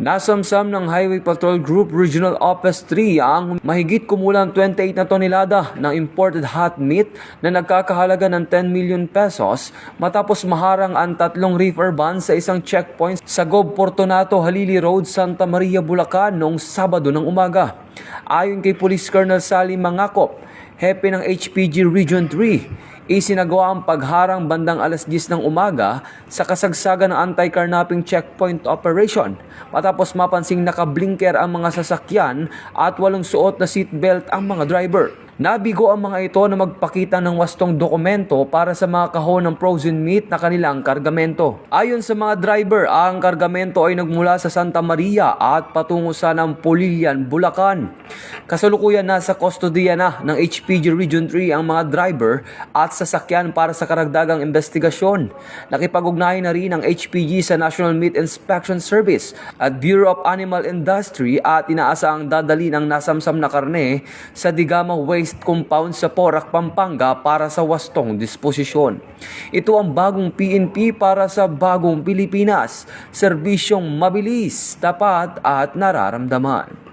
Nasamsam ng Highway Patrol Group Regional Office 3 ang mahigit kumulang 28 na tonelada ng imported hot meat na nagkakahalaga ng 10 million pesos matapos maharang ang 3 reefer vans sa isang checkpoint sa Gob Fortunato, Halili Road, Santa Maria, Bulacan noong Sabado ng umaga. Ayon kay Police Colonel Sally Mangakop, hepe ng HPG Region 3, isinagawa ang pagharang bandang alas 10 ng umaga sa kasagsagan ng anti-carnapping checkpoint operation matapos mapansing nakablinker ang mga sasakyan at walang suot na seatbelt ang mga driver. Nabigo ang mga ito na magpakita ng wastong dokumento para sa mga kahon ng frozen meat na kanilang kargamento. Ayon sa mga driver, ang kargamento ay nagmula sa Santa Maria at patungo sa Nampolillan, Bulacan. Kasalukuyan nasa kustodiya na ng HPG Region 3 ang mga driver at sasakyan para sa karagdagang investigasyon. Nakipag-ugnayan na rin ang HPG sa National Meat Inspection Service at Bureau of Animal Industry at inaasahang dadalhin ang nasamsam na karne sa Digama Waste Compound sa Porac, Pampanga para sa wastong disposisyon. Ito ang bagong PNP para sa bagong Pilipinas. Serbisyong mabilis, tapat at nararamdaman.